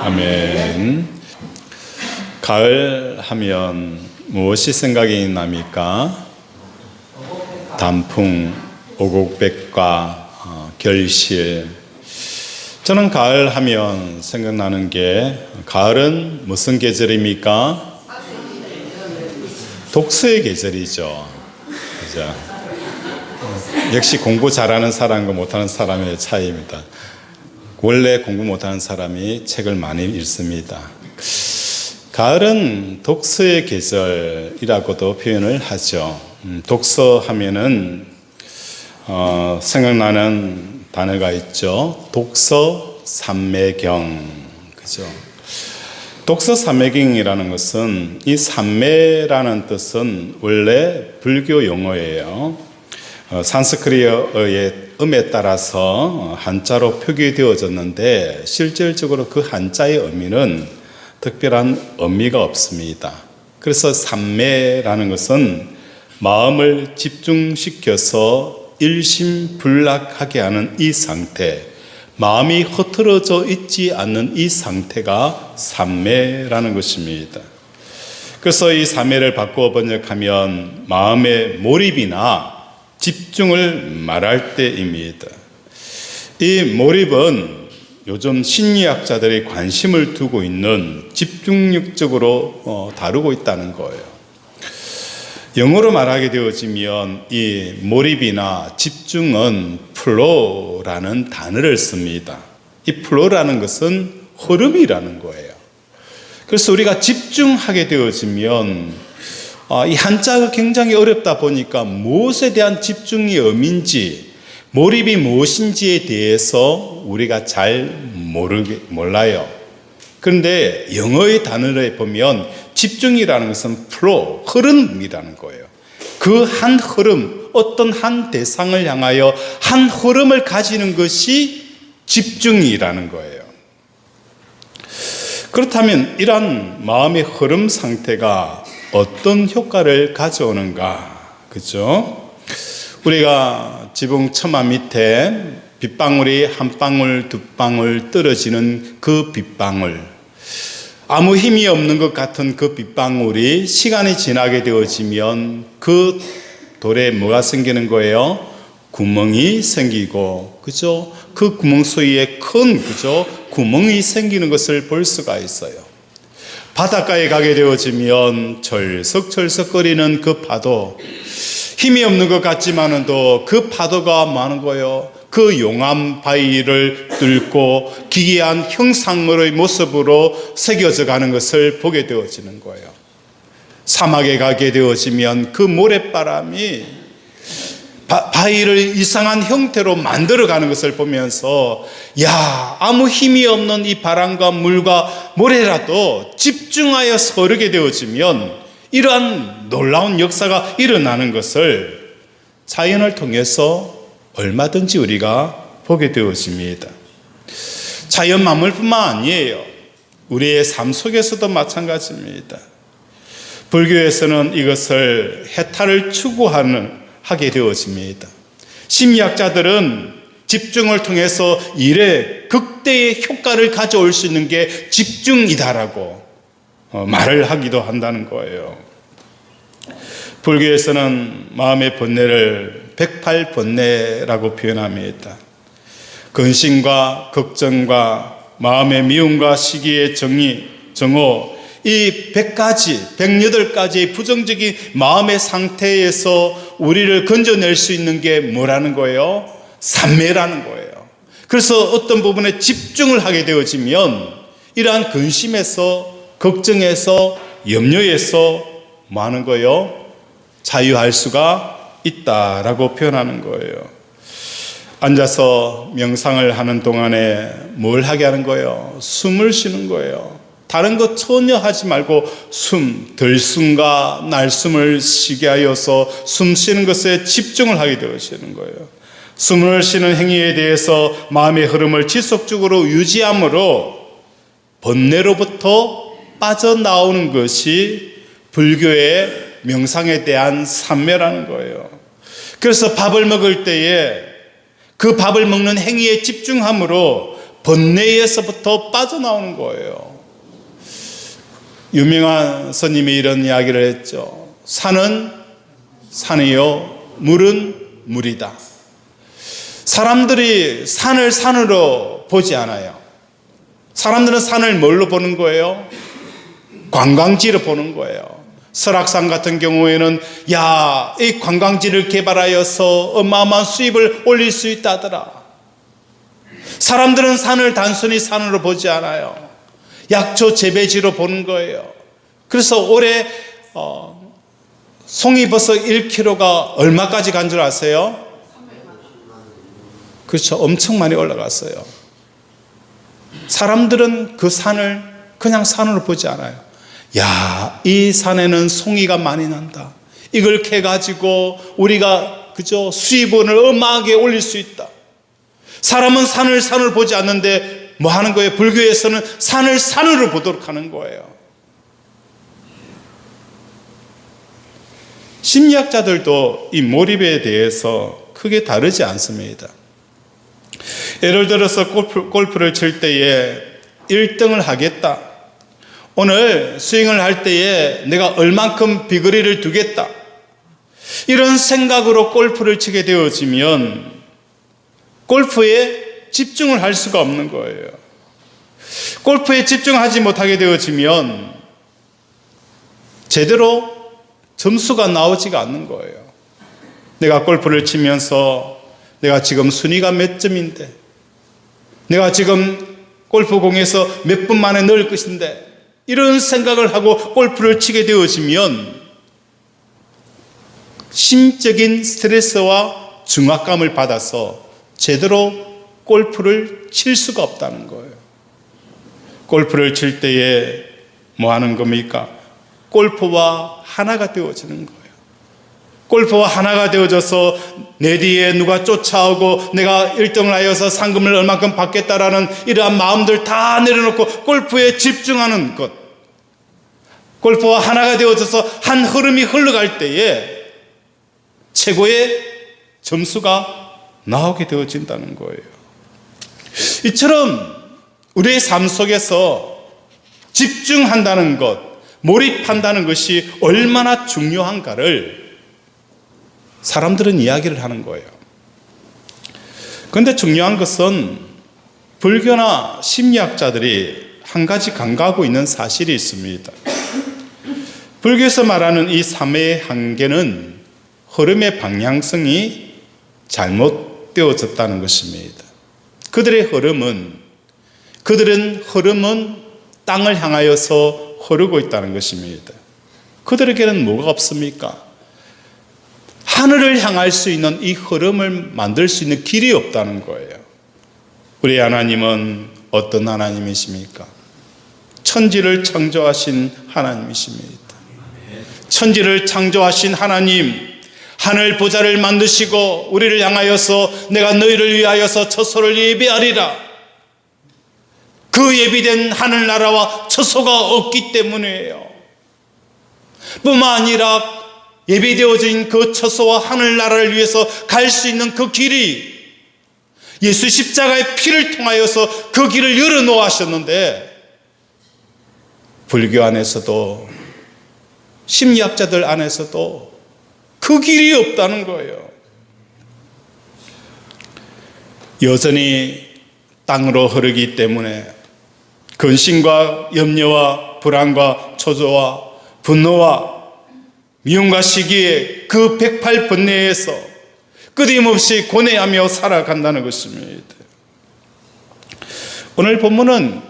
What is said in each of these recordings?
아멘. 가을 하면 무엇이 생각이 납니까? 단풍, 오곡백과, 결실. 저는 가을 하면 생각나는 게, 가을은 무슨 계절입니까? 독서의 계절이죠. 그죠? 역시 공부 잘하는 사람과 못하는 사람의 차이입니다. 원래 공부 못하는 사람이 책을 많이 읽습니다. 가을은 독서의 계절이라고도 표현을 하죠. 독서하면은 생각나는 단어가 있죠. 독서 삼매경, 그죠? 독서 삼매경이라는 것은, 이 삼매라는 뜻은 원래 불교 용어예요. 산스크리트어의 음에 따라서 한자로 표기되어졌는데 실질적으로 그 한자의 의미는 특별한 의미가 없습니다. 그래서 삼매라는 것은 마음을 집중시켜서 일심불락하게 하는 이 상태, 마음이 흐트러져 있지 않는 이 상태가 삼매라는 것입니다. 그래서 이 삼매를 바꾸어 번역하면 마음의 몰입이나 집중을 말할 때입니다. 이 몰입은 요즘 심리학자들이 관심을 두고 있는 집중력적으로 다루고 있다는 거예요. 영어로 말하게 되어지면 이 몰입이나 집중은 플로우라는 단어를 씁니다. 이 플로우라는 것은 흐름이라는 거예요. 그래서 우리가 집중하게 되어지면 이 한자가 굉장히 어렵다 보니까 무엇에 대한 집중이 의미인지, 몰입이 무엇인지에 대해서 우리가 잘 몰라요. 그런데 영어의 단어를 보면 집중이라는 것은 flow, 흐름이라는 거예요. 그 한 흐름, 어떤 한 대상을 향하여 한 흐름을 가지는 것이 집중이라는 거예요. 그렇다면 이러한 마음의 흐름 상태가 어떤 효과를 가져오는가, 그죠? 우리가 지붕 처마 밑에 빗방울이 한 방울 두 방울 떨어지는 그 빗방울, 아무 힘이 없는 것 같은 그 빗방울이 시간이 지나게 되어지면 그 돌에 뭐가 생기는 거예요? 구멍이 생기고, 그죠? 그 구멍 사이에 큰, 그죠? 구멍이 생기는 것을 볼 수가 있어요. 바닷가에 가게 되어지면 철썩철썩거리는 그 파도, 힘이 없는 것 같지만은 또 그 파도가 많은 거예요. 그 용암 바위를 뚫고 기이한 형상의 모습으로 새겨져 가는 것을 보게 되어지는 거예요. 사막에 가게 되어지면 그 모래바람이 바위를 이상한 형태로 만들어가는 것을 보면서, 야, 아무 힘이 없는 이 바람과 물과 모래라도 집중하여 서르게 되어지면 이러한 놀라운 역사가 일어나는 것을 자연을 통해서 얼마든지 우리가 보게 되어집니다. 자연 만물뿐만 아니에요. 우리의 삶 속에서도 마찬가지입니다. 불교에서는 이것을 해탈을 추구하게 되어집니다. 심리학자들은 집중을 통해서 일에 극대의 효과를 가져올 수 있는 게 집중이다라고 말을 하기도 한다는 거예요. 불교에서는 마음의 번뇌를 108번뇌라고 표현합니다. 근심과 걱정과 마음의 미움과 시기의 정오, 이 100가지, 108가지의 부정적인 마음의 상태에서 우리를 건져낼 수 있는 게 뭐라는 거예요? 삼매라는 거예요. 그래서 어떤 부분에 집중을 하게 되어지면 이러한 근심에서, 걱정에서, 염려에서 뭐 하는 거예요? 자유할 수가 있다라고 표현하는 거예요. 앉아서 명상을 하는 동안에 뭘 하게 하는 거예요? 숨을 쉬는 거예요. 다른 것 전혀 하지 말고 들숨과 날숨을 쉬게 하여서 숨 쉬는 것에 집중을 하게 되시는 거예요. 숨을 쉬는 행위에 대해서 마음의 흐름을 지속적으로 유지함으로 번뇌로부터 빠져나오는 것이 불교의 명상에 대한 삼매라는 거예요. 그래서 밥을 먹을 때에 그 밥을 먹는 행위에 집중함으로 번뇌에서부터 빠져나오는 거예요. 유명한 스님이 이런 이야기를 했죠. 산은 산이요, 물은 물이다. 사람들이 산을 산으로 보지 않아요. 사람들은 산을 뭘로 보는 거예요? 관광지로 보는 거예요. 설악산 같은 경우에는 이 관광지를 개발하여서 어마어마한 수입을 올릴 수 있다더라. 사람들은 산을 단순히 산으로 보지 않아요. 약초 재배지로 보는 거예요. 그래서 올해 송이버섯 1kg가 얼마까지 간 줄 아세요? 그렇죠. 엄청 많이 올라갔어요. 사람들은 그 산을 그냥 산으로 보지 않아요. 이 산에는 송이가 많이 난다. 이걸 캐가지고 우리가 수입원을 어마하게 올릴 수 있다. 사람은 산을 보지 않는데 뭐 하는 거예요? 불교에서는 산을 산으로 보도록 하는 거예요. 심리학자들도 이 몰입에 대해서 크게 다르지 않습니다. 예를 들어서 골프를 칠 때에 1등을 하겠다. 오늘 스윙을 할 때에 내가 얼만큼 비거리를 두겠다. 이런 생각으로 골프를 치게 되어지면 골프에 집중을 할 수가 없는 거예요. 골프에 집중하지 못하게 되어지면 제대로 점수가 나오지가 않는 거예요. 내가 골프를 치면서 내가 지금 순위가 몇 점인데, 내가 지금 골프공에서 몇 분 만에 넣을 것인데, 이런 생각을 하고 골프를 치게 되어지면 심적인 스트레스와 중압감을 받아서 제대로 골프를 칠 수가 없다는 거예요. 골프를 칠 때에 뭐 하는 겁니까? 골프와 하나가 되어지는 거예요. 골프와 하나가 되어져서 내 뒤에 누가 쫓아오고 내가 1등을 하여서 상금을 얼마큼 받겠다라는 이러한 마음들 다 내려놓고 골프에 집중하는 것. 골프와 하나가 되어져서 한 흐름이 흘러갈 때에 최고의 점수가 나오게 되어진다는 거예요. 이처럼 우리의 삶 속에서 집중한다는 것, 몰입한다는 것이 얼마나 중요한가를 사람들은 이야기를 하는 거예요. 그런데 중요한 것은 불교나 심리학자들이 한 가지 간과하고 있는 사실이 있습니다. 불교에서 말하는 이 삼매의 한계는 흐름의 방향성이 잘못되어졌다는 것입니다. 그들은 흐름은 땅을 향하여서 흐르고 있다는 것입니다. 그들에게는 뭐가 없습니까? 하늘을 향할 수 있는 이 흐름을 만들 수 있는 길이 없다는 거예요. 우리 하나님은 어떤 하나님이십니까? 천지를 창조하신 하나님이십니다. 천지를 창조하신 하나님, 하늘 보좌를 만드시고 우리를 향하여서 내가 너희를 위하여서 처소를 예비하리라. 그 예비된 하늘나라와 처소가 없기 때문이에요. 뿐만 아니라 예비되어진 그 처소와 하늘나라를 위해서 갈 수 있는 그 길이 예수 십자가의 피를 통하여서 그 길을 열어놓아 하셨는데, 불교 안에서도 심리학자들 안에서도 그 길이 없다는 거예요. 여전히 땅으로 흐르기 때문에 근심과 염려와 불안과 초조와 분노와 미움과 시기에 그 108번뇌에서 끊임없이 고뇌하며 살아간다는 것입니다. 오늘 본문은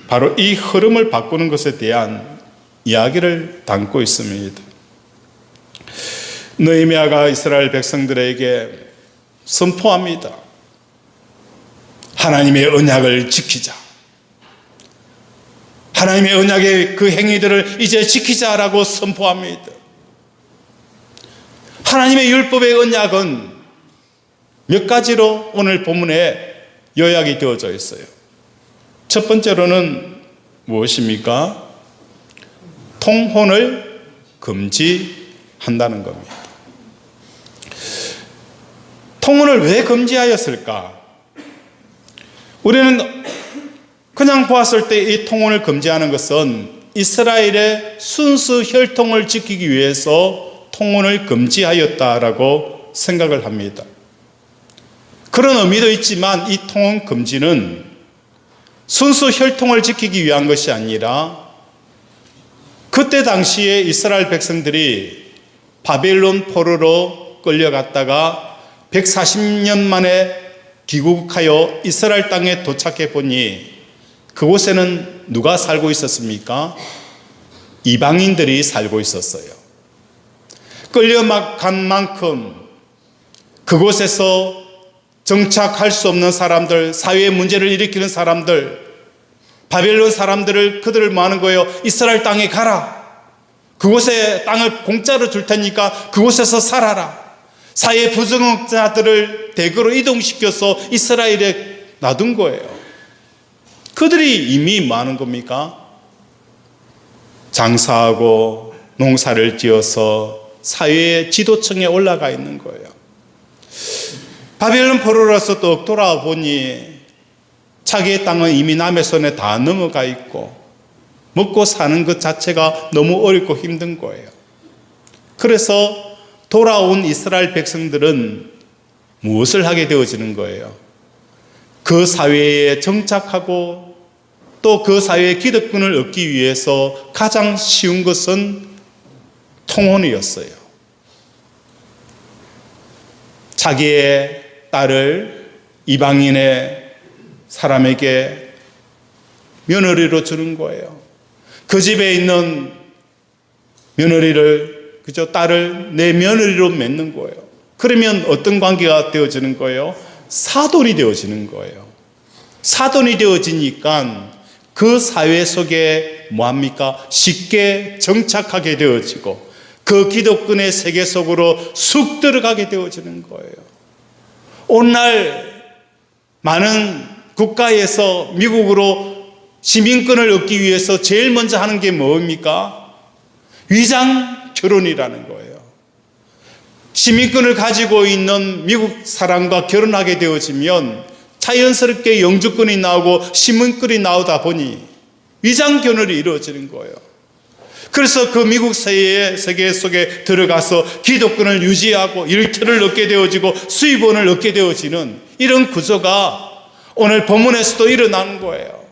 바로 이 흐름을 바꾸는 것에 대한 이야기를 담고 있습니다. 느헤미야가 이스라엘 백성들에게 선포합니다. 하나님의 언약을 지키자. 하나님의 언약의 그 행위들을 이제 지키자라고 선포합니다. 하나님의 율법의 언약은 몇 가지로 오늘 본문에 요약이 되어져 있어요. 첫 번째로는 무엇입니까? 통혼을 금지한다는 겁니다. 통혼을 왜 금지하였을까? 우리는 그냥 보았을 때 이 통혼을 금지하는 것은 이스라엘의 순수 혈통을 지키기 위해서 통혼을 금지하였다라고 생각을 합니다. 그런 의미도 있지만 이 통혼 금지는 순수 혈통을 지키기 위한 것이 아니라 그때 당시에 이스라엘 백성들이 바벨론 포로로 끌려갔다가 140년 만에 귀국하여 이스라엘 땅에 도착해 보니 그곳에는 누가 살고 있었습니까? 이방인들이 살고 있었어요. 끌려간 만큼 그곳에서 정착할 수 없는 사람들, 사회의 문제를 일으키는 사람들, 바벨론 사람들을 그들을 뭐 하는 거예요? 이스라엘 땅에 가라. 그곳에 땅을 공짜로 줄 테니까 그곳에서 살아라. 사회 부정자들을 대거로 이동시켜서 이스라엘에 놔둔 거예요. 그들이 이미 뭐 하는 겁니까? 장사하고 농사를 지어서 사회의 지도층에 올라가 있는 거예요. 바벨론 포로로서 또 돌아와 보니 자기의 땅은 이미 남의 손에 다 넘어가 있고 먹고 사는 것 자체가 너무 어렵고 힘든 거예요. 그래서 돌아온 이스라엘 백성들은 무엇을 하게 되어지는 거예요? 그 사회에 정착하고 또 그 사회의 기득권을 얻기 위해서 가장 쉬운 것은 통혼이었어요. 자기의 딸을 이방인의 사람에게 며느리로 주는 거예요. 그 집에 있는 며느리를, 그죠? 딸을 내 며느리로 맺는 거예요. 그러면 어떤 관계가 되어지는 거예요? 사돈이 되어지는 거예요. 사돈이 되어지니까 그 사회 속에 뭐합니까? 쉽게 정착하게 되어지고 그 기득권의 세계 속으로 쑥 들어가게 되어지는 거예요. 오늘날 많은 국가에서 미국으로 시민권을 얻기 위해서 제일 먼저 하는 게 뭡니까? 위장 결혼이라는 거예요. 시민권을 가지고 있는 미국 사람과 결혼하게 되어지면 자연스럽게 영주권이 나오고 시민권이 나오다 보니 위장 결혼이 이루어지는 거예요. 그래서 그 미국 사회의 세계 속에 들어가서 기득권을 유지하고 일터를 얻게 되어지고 수입원을 얻게 되어지는 이런 구조가 오늘 본문에서도 일어나는 거예요.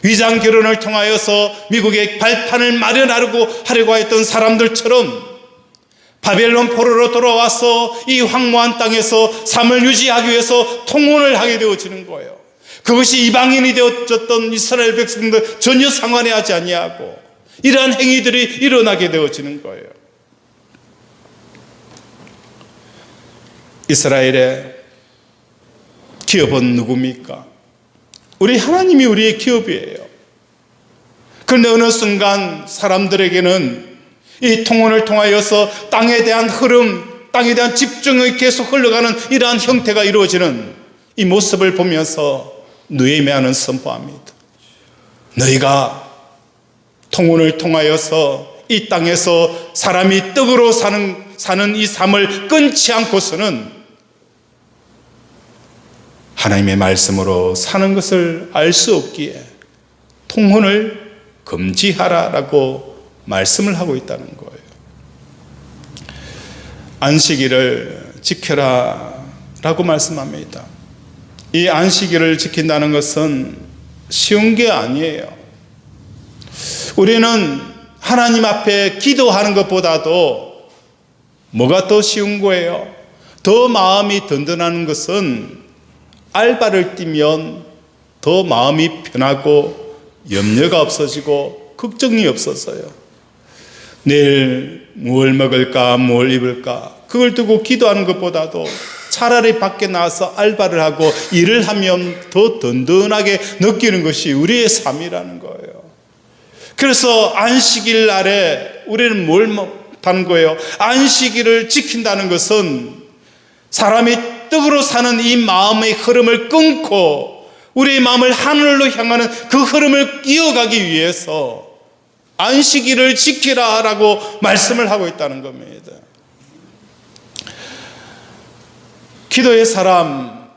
위장 결혼을 통하여서 미국의 발판을 마련하려고 했던 사람들처럼 바벨론 포로로 돌아와서 이 황무한 땅에서 삶을 유지하기 위해서 통혼을 하게 되어지는 거예요. 그것이 이방인이 되어졌던 이스라엘 백성들 전혀 상관이 하지 아니하고 이러한 행위들이 일어나게 되어지는 거예요. 이스라엘의 기업은 누굽니까? 우리 하나님이 우리의 기업이에요. 그런데 어느 순간 사람들에게는 이 통혼을 통하여서 땅에 대한 흐름, 땅에 대한 집중이 계속 흘러가는 이러한 형태가 이루어지는 이 모습을 보면서 느헤미야는 선포합니다. 너희가 통혼을 통하여서 이 땅에서 사람이 떡으로 사는 이 삶을 끊지 않고서는 하나님의 말씀으로 사는 것을 알 수 없기에 통혼을 금지하라라고 말씀을 하고 있다는 거예요. 안식일을 지켜라 라고 말씀합니다. 이 안식일을 지킨다는 것은 쉬운 게 아니에요. 우리는 하나님 앞에 기도하는 것보다도 뭐가 더 쉬운 거예요? 더 마음이 든든한 것은 알바를 뛰면 더 마음이 편하고 염려가 없어지고 걱정이 없어서요. 내일 뭘 먹을까, 뭘 입을까, 그걸 두고 기도하는 것보다도 차라리 밖에 나와서 알바를 하고 일을 하면 더 든든하게 느끼는 것이 우리의 삶이라는 거예요. 그래서 안식일 날에 우리는 뭘 못하는 거예요? 안식일을 지킨다는 것은 사람이 떡으로 사는 이 마음의 흐름을 끊고 우리의 마음을 하늘로 향하는 그 흐름을 이어가기 위해서 안식일을 지키라라고 말씀을 하고 있다는 겁니다. 기도의 사람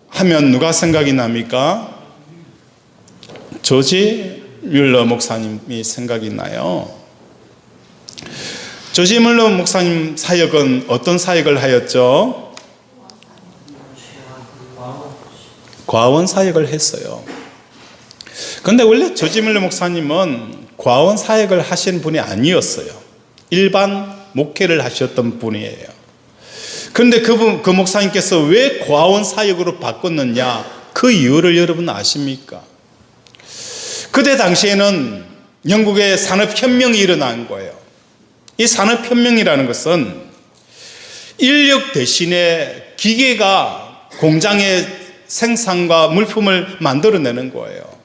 하면 누가 생각이 납니까? 조지 뮬러 목사님이 생각이 나요. 조지 뮬러 목사님 사역은 어떤 사역을 하였죠? 과원 사역을 했어요. 그런데 원래 조지 뮬러 목사님은 과원 사역을 하신 분이 아니었어요. 일반 목회를 하셨던 분이에요. 그런데 그 목사님께서 왜 과원 사역으로 바꿨느냐, 그 이유를 여러분 아십니까? 그때 당시에는 영국의 산업혁명이 일어난 거예요. 이 산업혁명이라는 것은 인력 대신에 기계가 공장의 생산과 물품을 만들어내는 거예요.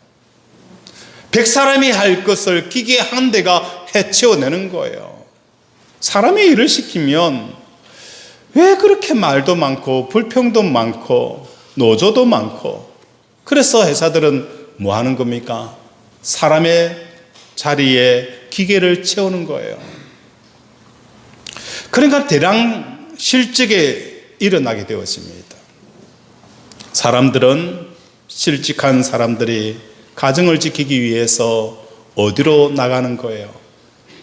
100사람이 할 것을 기계 한 대가 해치워내는 거예요. 사람이 일을 시키면 왜 그렇게 말도 많고 불평도 많고 노조도 많고, 그래서 회사들은 뭐 하는 겁니까? 사람의 자리에 기계를 채우는 거예요. 그러니까 대량 실직이 일어나게 되었습니다. 사람들은, 실직한 사람들이 가정을 지키기 위해서 어디로 나가는 거예요?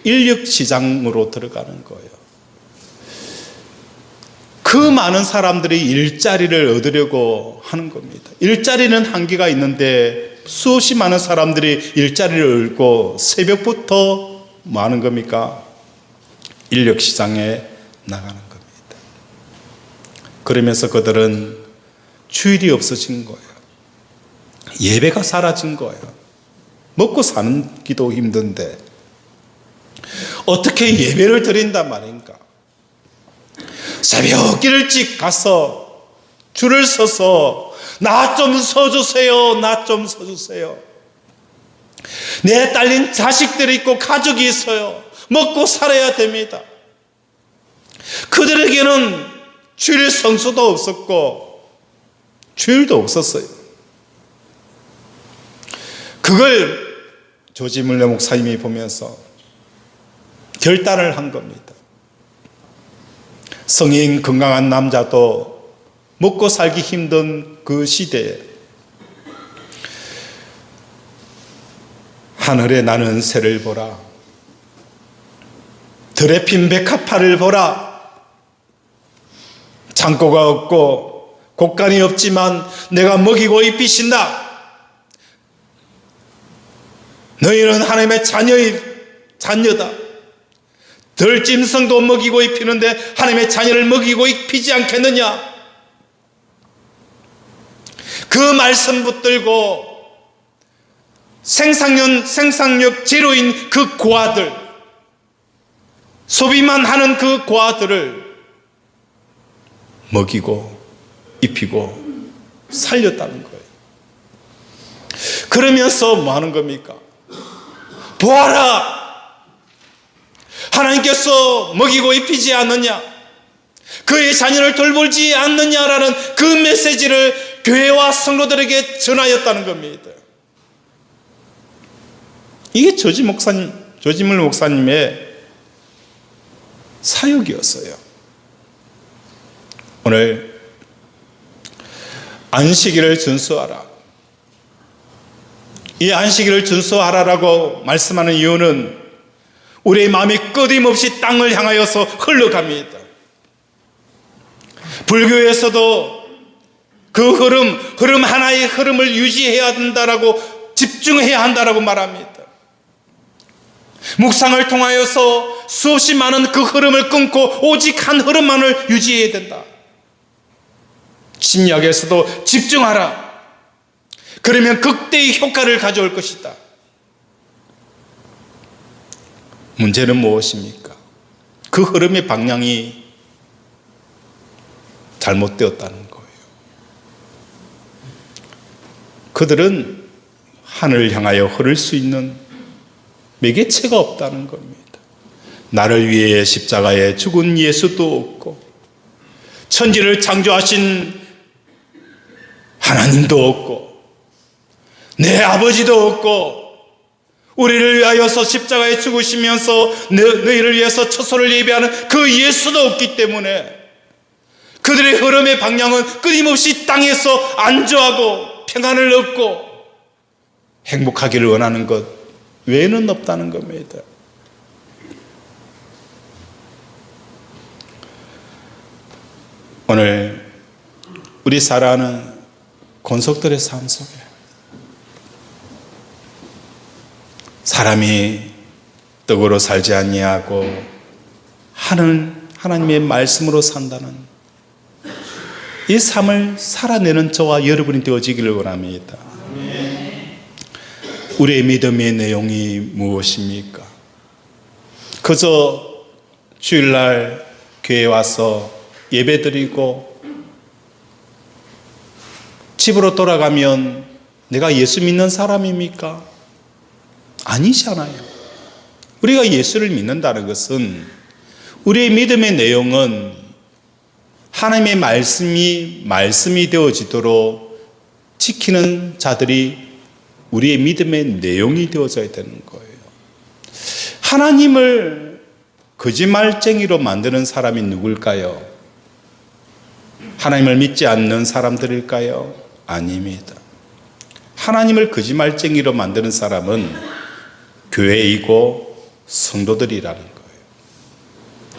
인력 시장으로 들어가는 거예요. 그 많은 사람들이 일자리를 얻으려고 하는 겁니다. 일자리는 한계가 있는데 수없이 많은 사람들이 일자리를 얻고 새벽부터 뭐 하는 겁니까? 인력 시장에 나가는 겁니다. 그러면서 그들은 주일이 없어진 거예요. 예배가 사라진 거예요. 먹고 사기도 힘든데 어떻게 예배를 드린단 말인가? 새벽 일찍 가서 줄을 서서 나 좀 서주세요, 나 좀 서주세요. 내 딸린 자식들이 있고 가족이 있어요. 먹고 살아야 됩니다. 그들에게는 주일 성수도 없었고 주일도 없었어요. 그걸 조지 뮬러 목사님이 보면서 결단을 한 겁니다. 성인 건강한 남자도 먹고 살기 힘든 그 시대에 하늘에 나는 새를 보라, 들에 핀 백합화를 보라. 창고가 없고 곡간이 없지만 내가 먹이고 입히신다. 너희는 하나님의 자녀다. 들짐승도 먹이고 입히는데 하나님의 자녀를 먹이고 입히지 않겠느냐? 그 말씀 붙들고 생산력 제로인 그 고아들, 소비만 하는 그 고아들을 먹이고 입히고 살렸다는 거예요. 그러면서 뭐 하는 겁니까? 보아라! 하나님께서 먹이고 입히지 않느냐, 그의 자녀를 돌보지 않느냐라는 그 메시지를 교회와 성도들에게 전하였다는 겁니다. 이게 조지물 목사님의 사역이었어요. 오늘 안식일을 준수하라, 이 안식일을 준수하라라고 말씀하는 이유는 우리의 마음이 끊임없이 땅을 향하여서 흘러갑니다. 불교에서도 그 흐름 하나의 흐름을 유지해야 한다라고, 집중해야 한다라고 말합니다. 묵상을 통하여서 수없이 많은 그 흐름을 끊고 오직 한 흐름만을 유지해야 된다. 심리학에서도 집중하라, 그러면 극대의 효과를 가져올 것이다. 문제는 무엇입니까? 그 흐름의 방향이 잘못되었다는 거예요. 그들은 하늘을 향하여 흐를 수 있는 매개체가 없다는 겁니다. 나를 위해 십자가에 죽은 예수도 없고, 천지를 창조하신 하나님도 없고, 내 아버지도 없고, 우리를 위하여서 십자가에 죽으시면서 너희를 위해서 처소를 예비하는 그 예수도 없기 때문에 그들의 흐름의 방향은 끊임없이 땅에서 안주하고 평안을 얻고 행복하기를 원하는 것 외에는 없다는 겁니다. 오늘 우리 살아가는 권속들의 삶 속에 사람이 떡으로 살지 아니하고 하나님의 말씀으로 산다는 이 삶을 살아내는 저와 여러분이 되어지기를 원합니다. 우리의 믿음의 내용이 무엇입니까? 그저 주일날 교회에 와서 예배드리고 집으로 돌아가면 내가 예수 믿는 사람입니까? 아니잖아요. 우리가 예수를 믿는다는 것은, 우리의 믿음의 내용은 하나님의 말씀이 되어지도록 지키는 자들이 우리의 믿음의 내용이 되어져야 되는 거예요. 하나님을 거짓말쟁이로 만드는 사람이 누굴까요? 하나님을 믿지 않는 사람들일까요? 아닙니다. 하나님을 거짓말쟁이로 만드는 사람은 교회이고 성도들이라는 거예요.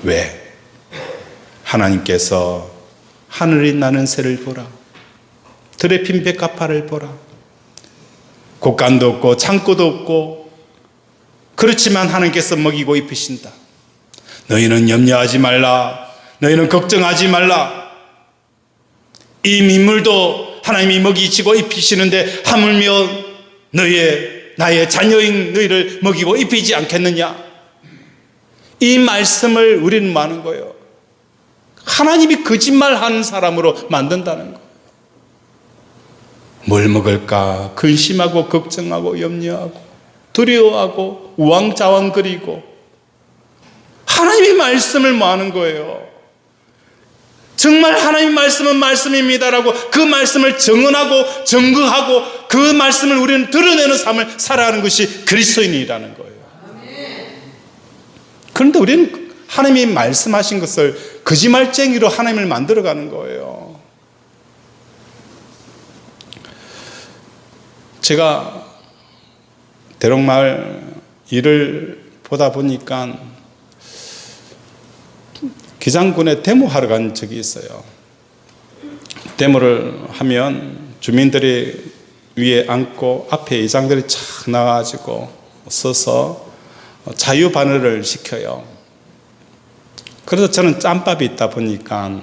왜? 하나님께서 하늘이 나는 새를 보라, 들에 핀 백합화를 보라. 곡간도 없고 창고도 없고, 그렇지만 하나님께서 먹이고 입히신다. 너희는 염려하지 말라, 너희는 걱정하지 말라. 이 민물도 하나님이 먹이시고 입히시는데 하물며 나의 자녀인 너희를 먹이고 입히지 않겠느냐? 이 말씀을 우리는 많은 거예요. 하나님이 거짓말하는 사람으로 만든다는 거예요. 뭘 먹을까 근심하고 걱정하고 염려하고 두려워하고 우왕좌왕거리고, 하나님의 말씀을 많은 거예요. 정말 하나님의 말씀은 말씀입니다라고 그 말씀을 정언하고 증거하고 그 말씀을 우리는 드러내는 삶을 살아가는 것이 그리스도인이라는 거예요. 그런데 우리는 하나님이 말씀하신 것을 거짓말쟁이로 하나님을 만들어가는 거예요. 제가 대롱마을 일을 보다 보니까 기장군에 데모하러 간 적이 있어요. 데모를 하면 주민들이 위에 앉고 앞에 의장들이 착 나와가지고 서서 자유반열을 시켜요. 그래서 저는 짬밥이 있다 보니까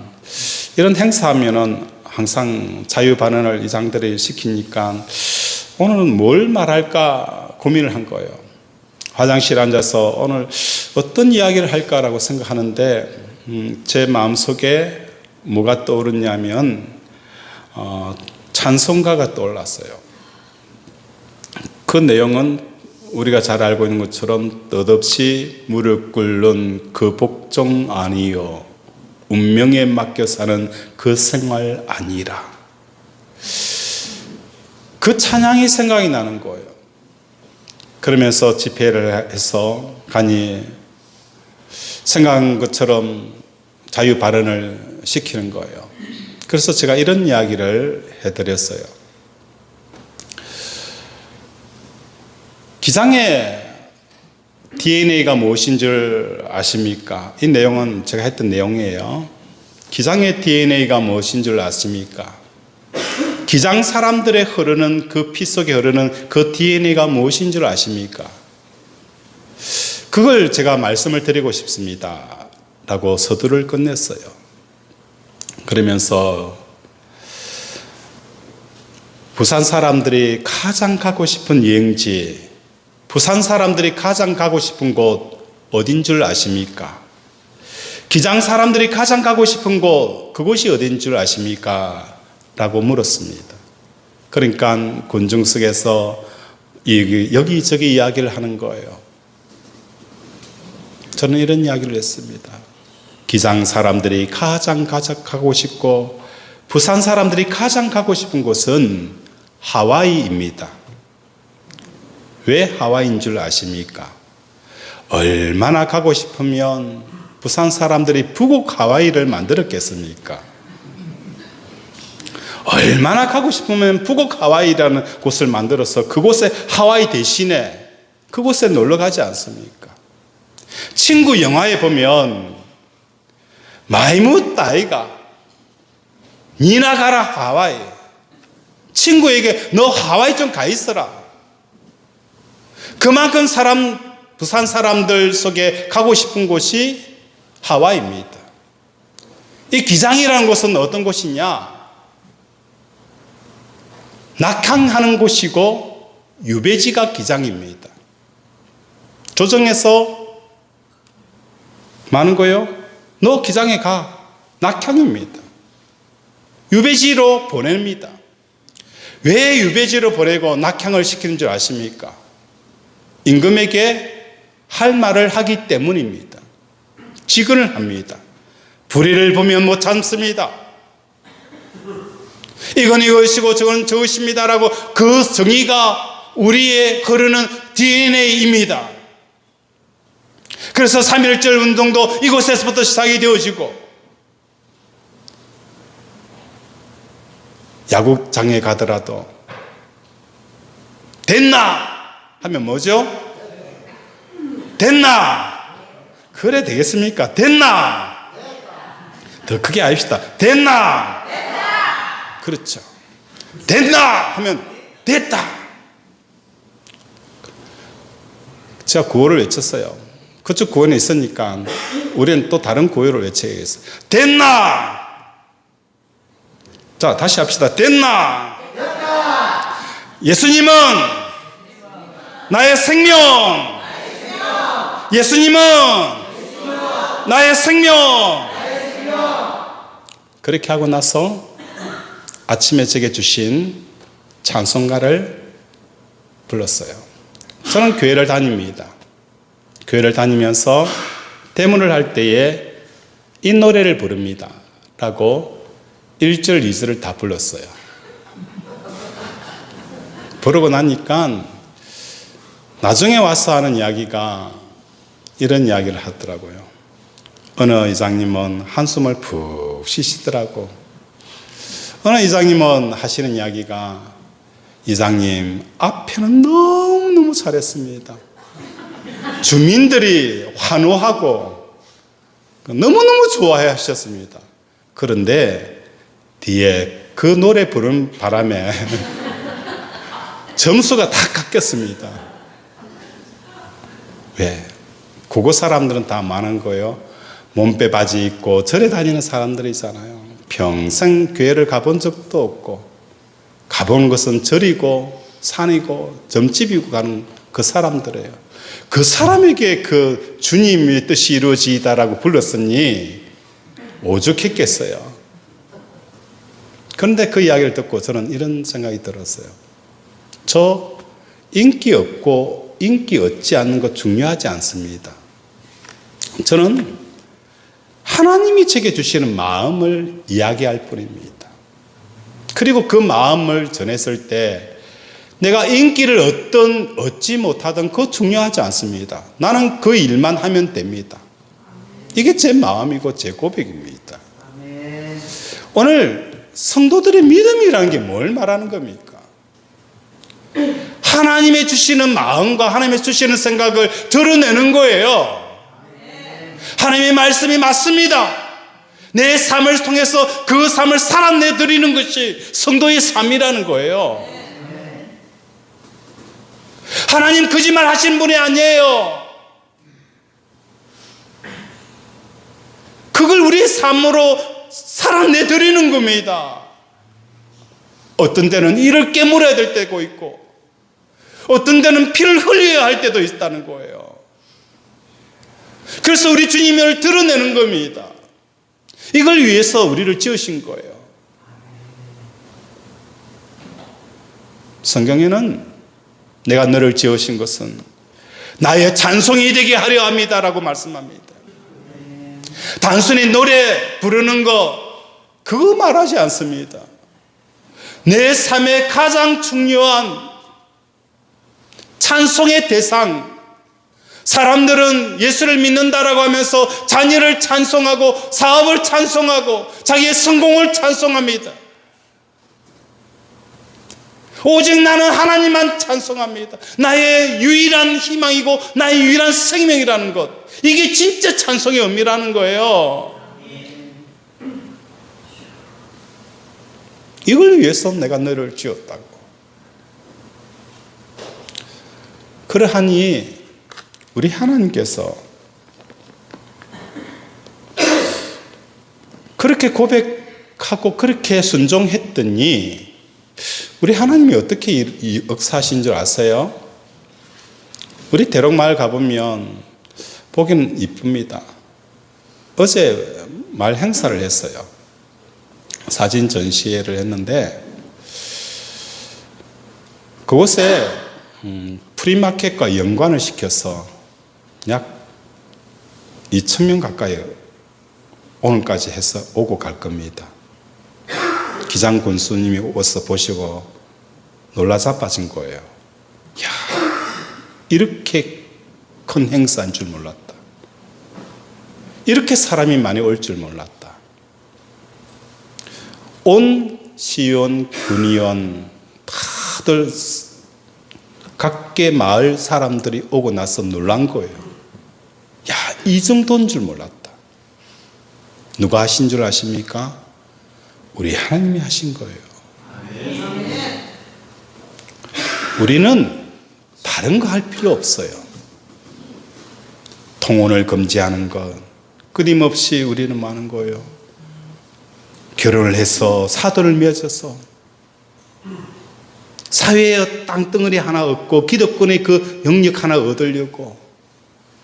이런 행사하면은 항상 자유반열을 의장들이 시키니까 오늘은 뭘 말할까 고민을 한 거예요. 화장실에 앉아서 오늘 어떤 이야기를 할까라고 생각하는데 제 마음속에 뭐가 떠오르냐면 찬송가가 떠올랐어요. 그 내용은 우리가 잘 알고 있는 것처럼 뜻없이 무릎 꿇는 그 복종 아니요 운명에 맡겨 사는 그 생활 아니라. 그 찬양이 생각이 나는 거예요. 그러면서 집회를 해서 간이 생각한 것처럼 자유 발언을 시키는 거예요. 그래서 제가 이런 이야기를 해드렸어요. 기장의 DNA가 무엇인 줄 아십니까? 이 내용은 제가 했던 내용이에요. 기장의 DNA가 무엇인 줄 아십니까? 기장 사람들의 흐르는 그 피 속에 흐르는 그 DNA가 무엇인 줄 아십니까? 그걸 제가 말씀을 드리고 싶습니다. 라고 서두를 끝냈어요. 그러면서 부산 사람들이 가장 가고 싶은 여행지, 부산 사람들이 가장 가고 싶은 곳 어딘 줄 아십니까? 기장 사람들이 가장 가고 싶은 곳, 그곳이 어딘 줄 아십니까? 라고 물었습니다. 그러니까 군중석에서 여기저기 이야기를 하는 거예요. 저는 이런 이야기를 했습니다. 기장 사람들이 가장 가고 싶고 부산 사람들이 가장 가고 싶은 곳은 하와이입니다. 왜 하와이인 줄 아십니까? 얼마나 가고 싶으면 부산 사람들이 부곡 하와이를 만들었겠습니까? 얼마나 가고 싶으면 부곡 하와이라는 곳을 만들어서 그곳에 하와이 대신에 그곳에 놀러 가지 않습니까? 친구 영화에 보면 많이 묻다 아이가 니나 가라 하와이. 친구에게 너 하와이 좀 가 있어라. 그만큼 부산 사람들 속에 가고 싶은 곳이 하와이입니다. 이 기장이라는 곳은 어떤 곳이냐? 낙향하는 곳이고 유배지가 기장입니다. 조정에서 많은 거예요. 너 기장에 가. 낙향입니다. 유배지로 보냅니다. 왜 유배지로 보내고 낙향을 시키는 줄 아십니까? 임금에게 할 말을 하기 때문입니다. 직언을 합니다. 불의를 보면 못 참습니다. 이건 이것이고 저건 저것입니다라고 그 정의가 우리의 흐르는 DNA입니다. 그래서 3.1절 운동도 이곳에서부터 시작이 되어지고 야구장에 가더라도 됐나? 하면 뭐죠? 됐나? 그래 되겠습니까? 됐나? 더 크게 합시다. 됐나? 그렇죠. 됐나? 하면 됐다. 제가 구호를 외쳤어요. 그쪽 구호는 있으니까 우리는 또 다른 구호를 외쳐야겠어요. 됐나? 자, 다시 합시다. 됐나? 예수님은 나의 생명. 예수님은 나의 생명. 그렇게 하고 나서 아침에 제게 주신 찬송가를 불렀어요. 저는 교회를 다닙니다. 교회를 다니면서 대문을 할 때에 이 노래를 부릅니다. 라고 1절, 2절을 다 불렀어요. 부르고 나니까 나중에 와서 하는 이야기가 이런 이야기를 하더라고요. 어느 이장님은 한숨을 푹 쉬시더라고. 어느 이장님은 하시는 이야기가 이장님 앞에는 너무너무 잘했습니다. 주민들이 환호하고 너무너무 좋아해 하셨습니다. 그런데 뒤에 그 노래 부른 바람에 점수가 다 깎였습니다. 왜? 그곳 사람들은 다 많은 거예요. 몸빼 바지 입고 절에 다니는 사람들이잖아요. 평생 교회를 가본 적도 없고 가본 것은 절이고 산이고 점집이고 가는 그 사람들이에요. 그 사람에게 그 주님의 뜻이 이루어지다라고 불렀으니 오죽했겠어요. 그런데 그 이야기를 듣고 저는 이런 생각이 들었어요. 저 인기 없고 인기 얻지 않는 것 중요하지 않습니다. 저는 하나님이 제게 주시는 마음을 이야기할 뿐입니다. 그리고 그 마음을 전했을 때 내가 인기를 얻지 못하든 그거 중요하지 않습니다. 나는 그 일만 하면 됩니다. 이게 제 마음이고 제 고백입니다. 오늘 성도들의 믿음이라는 게 뭘 말하는 겁니까? 하나님의 주시는 마음과 하나님의 주시는 생각을 드러내는 거예요. 하나님의 말씀이 맞습니다. 내 삶을 통해서 그 삶을 살아내드리는 것이 성도의 삶이라는 거예요. 하나님 거짓말 하신 분이 아니에요. 그걸 우리의 삶으로 살아내드리는 겁니다. 어떤 때는 이를 깨물어야 될 때고 있고 어떤 때는 피를 흘려야 할 때도 있다는 거예요. 그래서 우리 주님을 드러내는 겁니다. 이걸 위해서 우리를 지으신 거예요. 성경에는 내가 너를 지으신 것은 나의 찬송이 되게 하려 합니다라고 말씀합니다. 단순히 노래 부르는 거 그거 말하지 않습니다. 내 삶의 가장 중요한 찬송의 대상, 사람들은 예수를 믿는다라고 하면서 자녀를 찬송하고 사업을 찬송하고 자기의 성공을 찬송합니다. 오직 나는 하나님만 찬송합니다. 나의 유일한 희망이고 나의 유일한 생명이라는 것, 이게 진짜 찬송의 의미라는 거예요. 이걸 위해서 내가 너를 지었다고. 그러하니 우리 하나님께서 그렇게 고백하고 그렇게 순종했더니 우리 하나님이 어떻게 역사하신 줄 아세요? 우리 대록마을 가보면 보기는 이쁩니다. 어제 말 행사를 했어요. 사진 전시회를 했는데 그곳에 프리마켓과 연관을 시켜서 약 2,000명 가까이 오늘까지 해서 오고 갈 겁니다. 기장 군수님이 와서 보시고 놀라 자빠진 거예요. 야, 이렇게 큰 행사인 줄 몰랐다. 이렇게 사람이 많이 올 줄 몰랐다. 온 시의원, 군의원 다들 각계 마을 사람들이 오고 나서 놀란 거예요. 야, 이 정도인 줄 몰랐다. 누가 하신 줄 아십니까? 우리 하나님이 하신 거예요. 우리는 다른 거 할 필요 없어요. 통혼을 금지하는 것 끊임없이 우리는 많은 거예요. 결혼을 해서 사돈을 맺어서 사회의 땅덩어리 하나 얻고 기득권의 그 영역 하나 얻으려고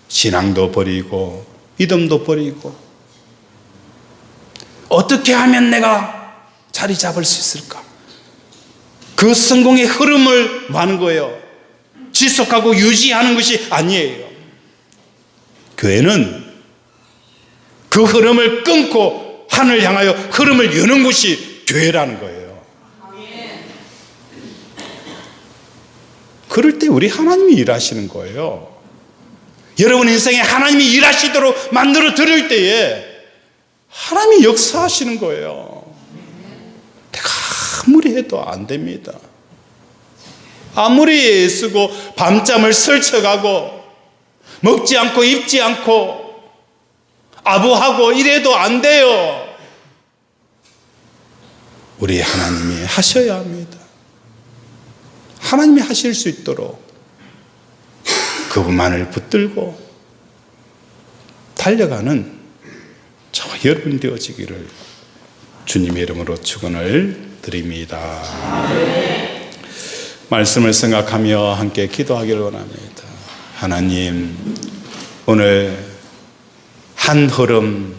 신앙도 버리고 믿음도 버리고 어떻게 하면 내가 자리 잡을 수 있을까? 그 성공의 흐름을 많은 거예요. 지속하고 유지하는 것이 아니에요. 교회는 그 흐름을 끊고 하늘 향하여 흐름을 여는 것이 교회라는 거예요. 그럴 때 우리 하나님이 일하시는 거예요. 여러분 인생에 하나님이 일하시도록 만들어 드릴 때에 하나님이 역사하시는 거예요. 내가 아무리 해도 안 됩니다. 아무리 애쓰고 밤잠을 설쳐가고 먹지 않고 입지 않고 아부하고 이래도 안 돼요. 우리 하나님이 하셔야 합니다. 하나님이 하실 수 있도록 그분만을 붙들고 달려가는 저와 여러분 되어지기를 주님의 이름으로 축원을 드립니다. 말씀을 생각하며 함께 기도하기를 원합니다. 하나님, 오늘 한 흐름,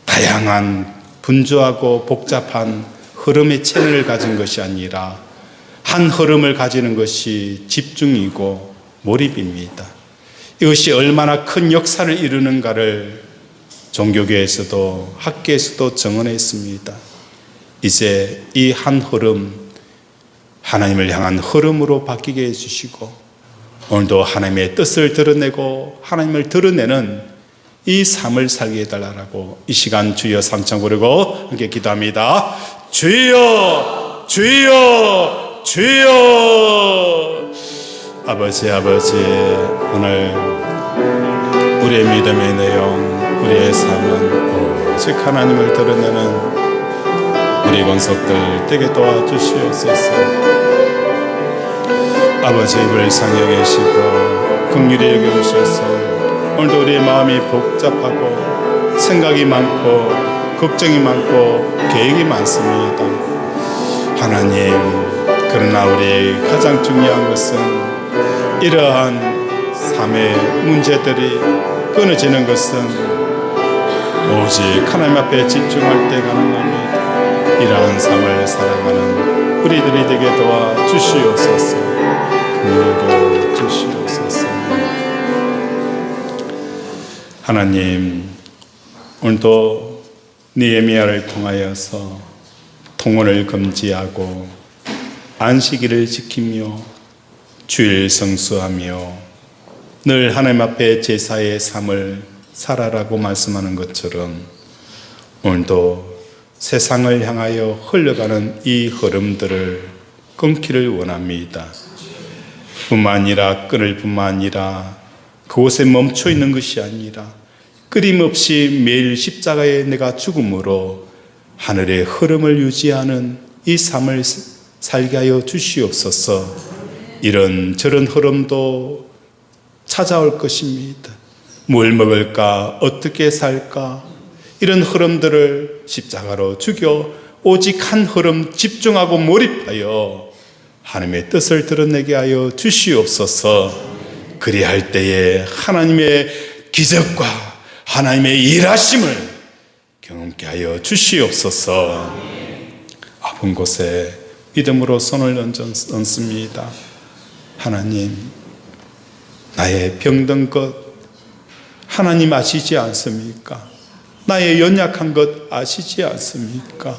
다양한 분주하고 복잡한 흐름의 채널을 가진 것이 아니라 한 흐름을 가지는 것이 집중이고 몰입입니다. 이것이 얼마나 큰 역사를 이루는가를 종교계에서도 학계에서도 증언했습니다. 이제 이 한 흐름, 하나님을 향한 흐름으로 바뀌게 해주시고 오늘도 하나님의 뜻을 드러내고 하나님을 드러내는 이 삶을 살게 해달라고 이 시간 주여 삼창 부르고 함께 기도합니다. 주여 주여 주여. 아버지 오늘 우리의 믿음의 내용, 우리의 삶은 오직 하나님을 드러내는 우리 권속들 되게 도와주시옵소서. 아버지 입을 상여 계시고 긍휼히 여겨주셔서 오늘도 우리의 마음이 복잡하고 생각이 많고 걱정이 많고 계획이 많습니다. 하나님, 그러나 우리 가장 중요한 것은 이러한 삶의 문제들이 끊어지는 것은 오직 하나님 앞에 집중할 때 가능합니다. 이러한 삶을 살아가는 우리들이 되게 도와주시옵소서. 긍휼히 주시옵소서. 하나님, 오늘도 느헤미야를 통하여서 통혼을 금지하고 안식일을 지키며 주일 성수하며 늘 하나님 앞에 제사의 삶을 살아라고 말씀하는 것처럼 오늘도 세상을 향하여 흘러가는 이 흐름들을 끊기를 원합니다. 뿐만 아니라 끊을 뿐만 아니라 그곳에 멈춰 있는 것이 아니라 끊임없이 매일 십자가에 내가 죽음으로 하늘의 흐름을 유지하는 이 삶을 살게 하여 주시옵소서. 이런 저런 흐름도 찾아올 것입니다. 뭘 먹을까? 어떻게 살까? 이런 흐름들을 십자가로 죽여 오직 한 흐름 집중하고 몰입하여 하나님의 뜻을 드러내게 하여 주시옵소서. 그리할 때에 하나님의 기적과 하나님의 일하심을 경험케 하여 주시옵소서. 아픈 곳에 믿음으로 손을 얹습니다. 하나님, 나의 병든 것 하나님 아시지 않습니까? 나의 연약한 것 아시지 않습니까?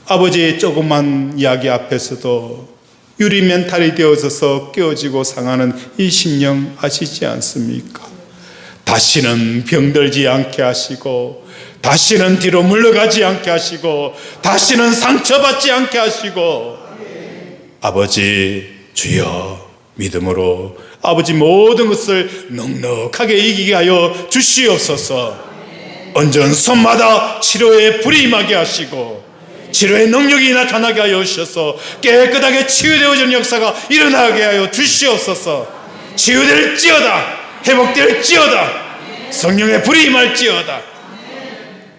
아버지의 조그만 이야기 앞에서도 유리 멘탈이 되어져서 깨어지고 상하는 이 심령 아시지 않습니까? 다시는 병들지 않게 하시고 다시는 뒤로 물러가지 않게 하시고 다시는 상처받지 않게 하시고 아버지 주여 믿음으로 아버지 모든 것을 넉넉하게 이기게 하여 주시옵소서. 온전 손마다 치료에 불이 임하게 하시고 치료의 능력이 나타나게 하여 주셔서 깨끗하게 치유되어지는 역사가 일어나게 하여 주시옵소서. 치유될지어다, 회복될지어다, 성령의 불이 임할지어다.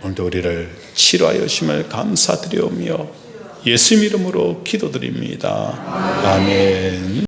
오늘도 우리를 치료하여 주심을 감사드리오며 예수 이름으로 기도드립니다. 아멘.